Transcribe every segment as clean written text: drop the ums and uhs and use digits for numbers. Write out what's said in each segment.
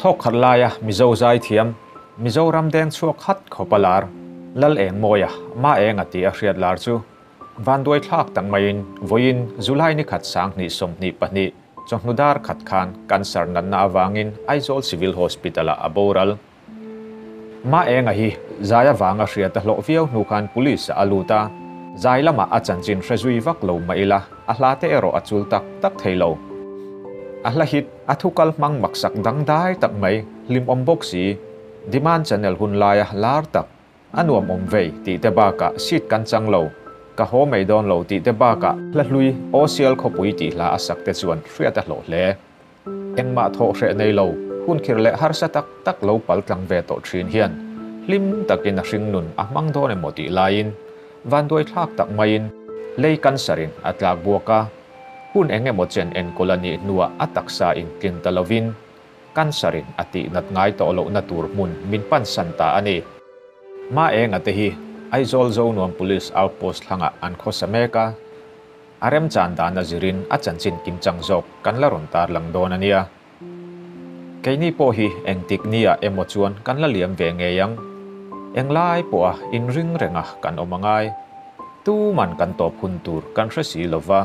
thok khat laia mizo zai thiam Mizoram deng chuak khat khopalar lal eng moya ma eng ati a hriat lar chu van duai thlak tang main voin July ni khat sang ni som ni pani chongnudar khat khan cancer nan na awangin Aizawl Civil Hospital a aboral ma eng a hi zaya wanga hriat a hlo viau nu khan police aluta zai lama a chanchin hrezui vak lo maila a hlate ero achul tak tak theilo a hlahit athukal mang maksak dangdai tak mai lim ombok si demand channel hun laia lar tak anuam omvei ti te baka sit kan changlo ka ho mai don lo ti te baka hlalui osial khopui ti la asak te chuan hriat a hlo hle engma tho hre nei lo hun khirle har sa tak tak lo pal tlang ve to thin hian lim takin a hring nun a mang don emoti lain van doi thlak tak main lei kan sarin atlak buaka hun engemaw chen en kolani nuwa ataksa in kin talovin kan sarin ati nat ngai to lo na tur mun min pan santa ani ma eng ate hi Aizawl zone police outpost hanga an khosameka arem chanda na zirin a chanchin kim changjok kan la ron tar lang don ania keini po hi engtik nia emo chuan kan la liam ve nge yang englai po a in ring renga kan omangai tu man kan top hun tur kan hresi lova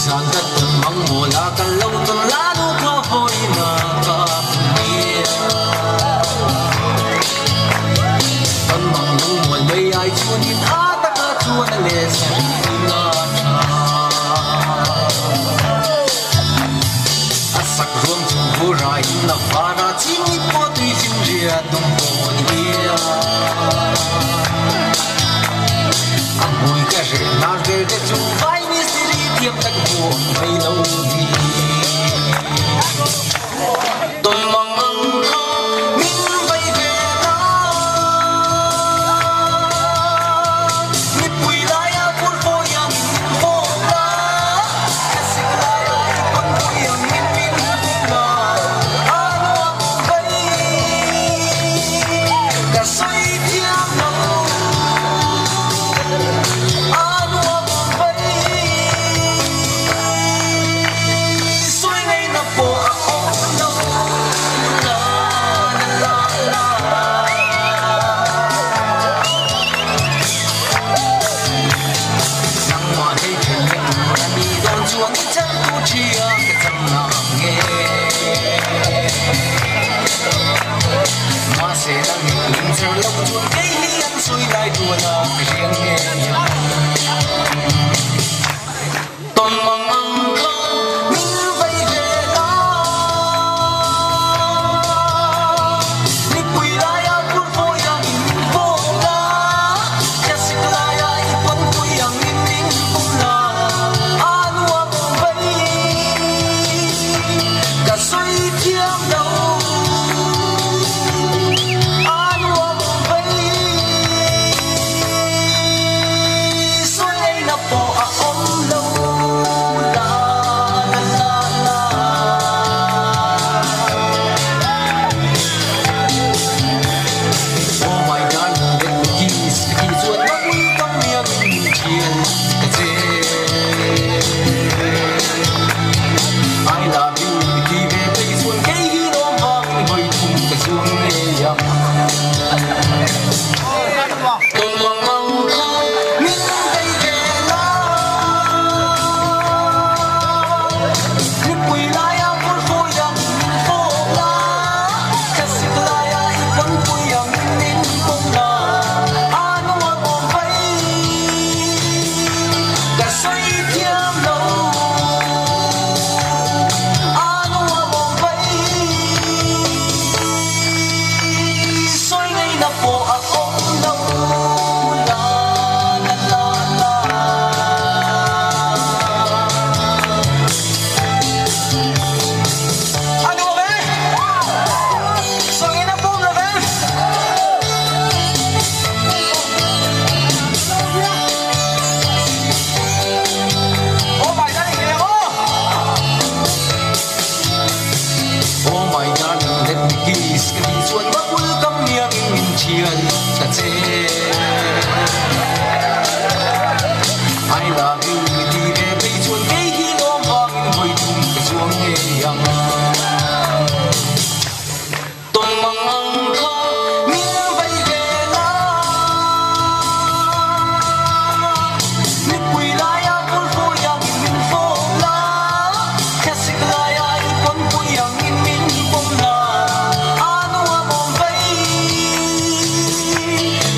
Sangat mengmula kalau terlalu kau nak dia, memang mulai ai cunin ada kecuan lesan tinggalnya, asak ruang cemburai nafara cini putri cinta tumpul dia, amui kasih nager kecumbai tiêm tắc buồn hay lâu gì tôi mong mình bay về đó nhịp quỳ lại cuốn phôi yang vô lá xin lại con vui yang min là alo bay cả say thiam lâu I love you, keep it, please, one day you know. let me kiss cái đi xuân bắc vui cắm miệng mình chiên ta chê I love you đi về bây xuân cái khi nó vang vui chung cái xuông nghe yang tôi mong không miếng vây về lá nếp quỳ lại áo cuốn phố yang mình phố lá khát xích lại ai cuốn phố yang mình phố lá anu mong vây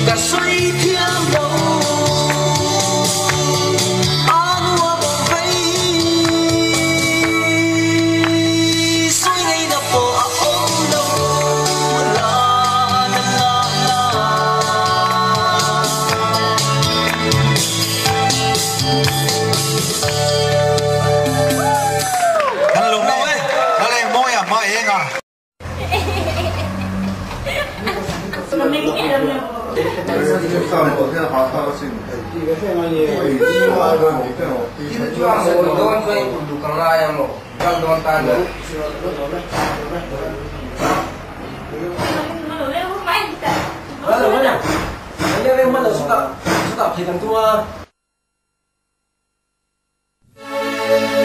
cả suy thiên đâu anu mong vây suy ngay đập bộ ôm lâu la la la la Thằng lùn đâu ấy? Nó lên môi à? Môi yên à?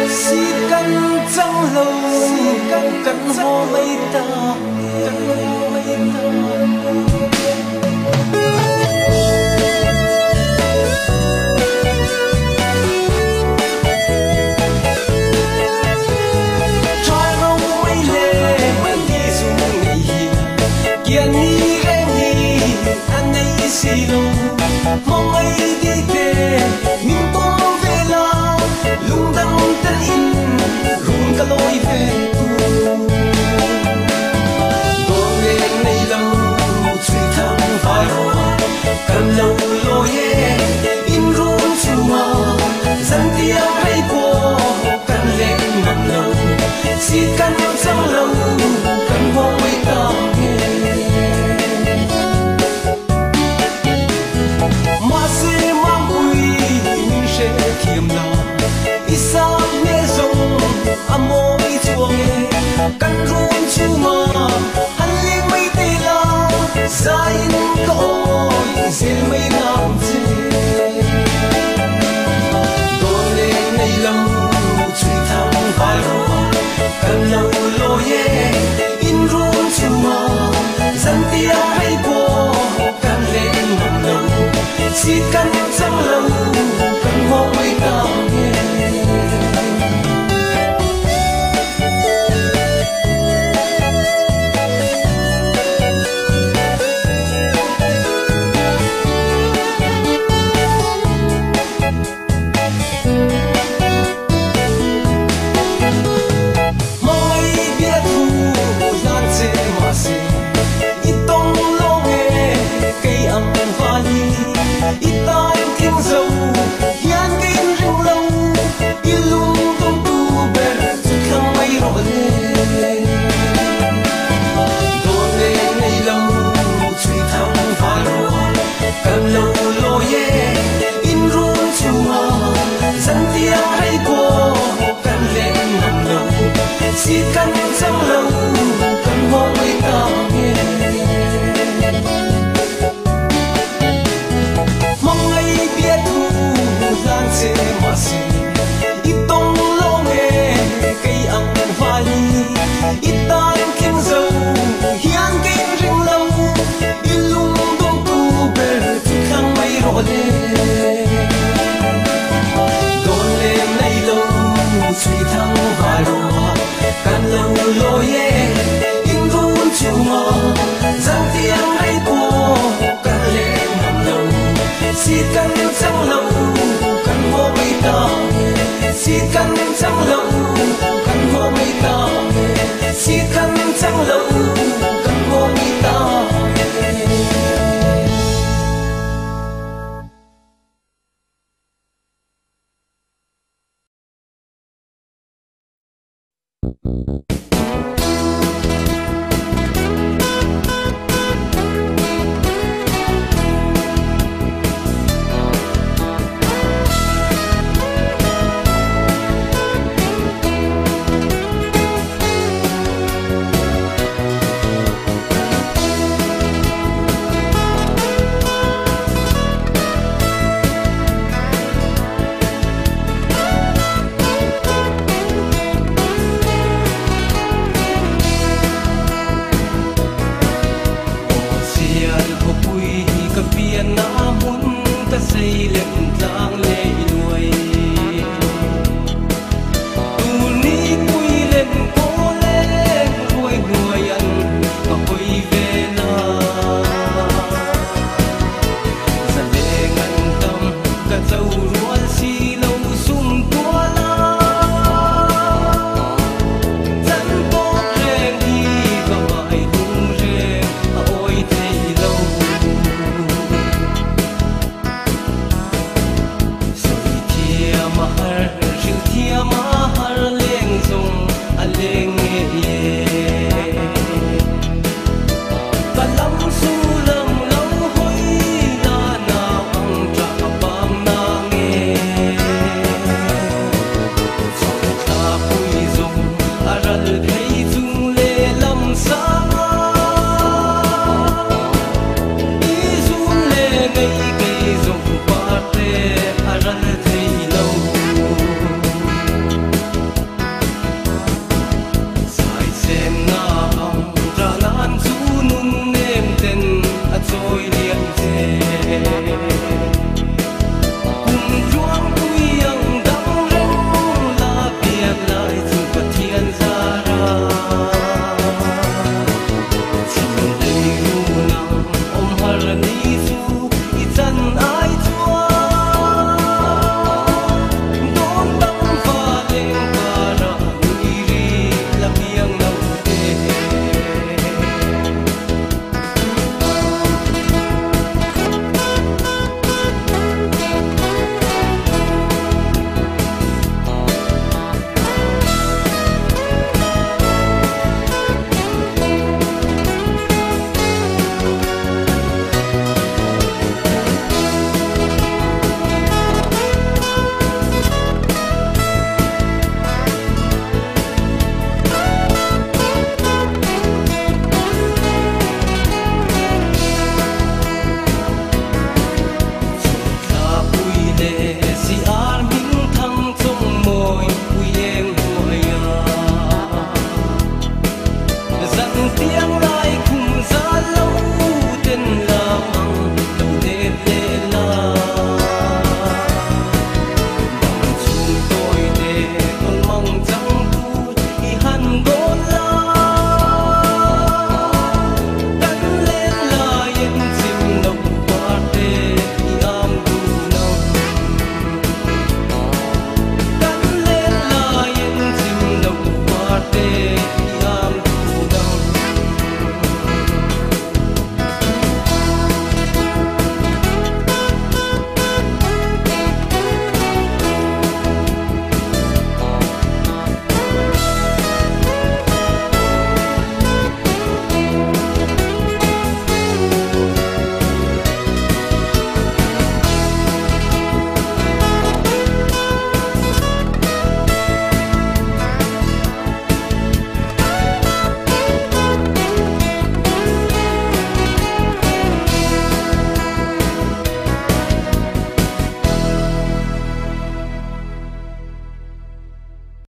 si căn trăng lâu căn hô mây ta cho rong mây lê mây đi xuống ngày hiền kia ni ghen ni anh ấy xì lô mong ấy đi về mình bom về la lung đăng tân in rung cả lối về đôi bên này lâu truy thăng vai hoa cần lâu lối in rung chua dân tiếng hay qua cần lên nằm lâu chỉ cần trong lâu cần hoa mấy ta mà sẽ mang vui mình sẽ kiếm nào isa nghe rong amo mi chuông căn run chu ma hắn lên mấy tê la sai có dễ mấy nam dê đôi lên này lâu truy thăng vai hoa căn lâu lối in run chu ma dân tiếng hay qua căn lên nằm lâu chỉ cần trong lâu cần hoa mấy ta nghe mong ấy biết thu gian chế mà xì ít tông lâu nghe cây ấm và ly ít tai tiếng dâu hian kinh rừng lâu ít lung tung tu bè chút khăng mây rõ lên đôi bên này lâu truy thăng vai hoa cần lâu lối in run chua dân tiếng hay qua cần lên nằm lâu chỉ cần trong lâu cần hoa mấy ta nghe mong ấy biết thu gian chế mà xì ít tông lâu nghe cây ăn hoa ly ít tai tiếng dâu hian kinh rừng lâu ít lung tung tu bè chút khăng mây rõ lên đôi lên này lâu truy thăng vai hoa căn lâu lối in run chiều mờ dân tiếng hay qua căn lên nằm lâu chỉ cần trong lâu cần hoa mấy ta chỉ cần trong lâu cần hoa mấy ta chỉ cần trong lâu cần hoa mấy ta tiếng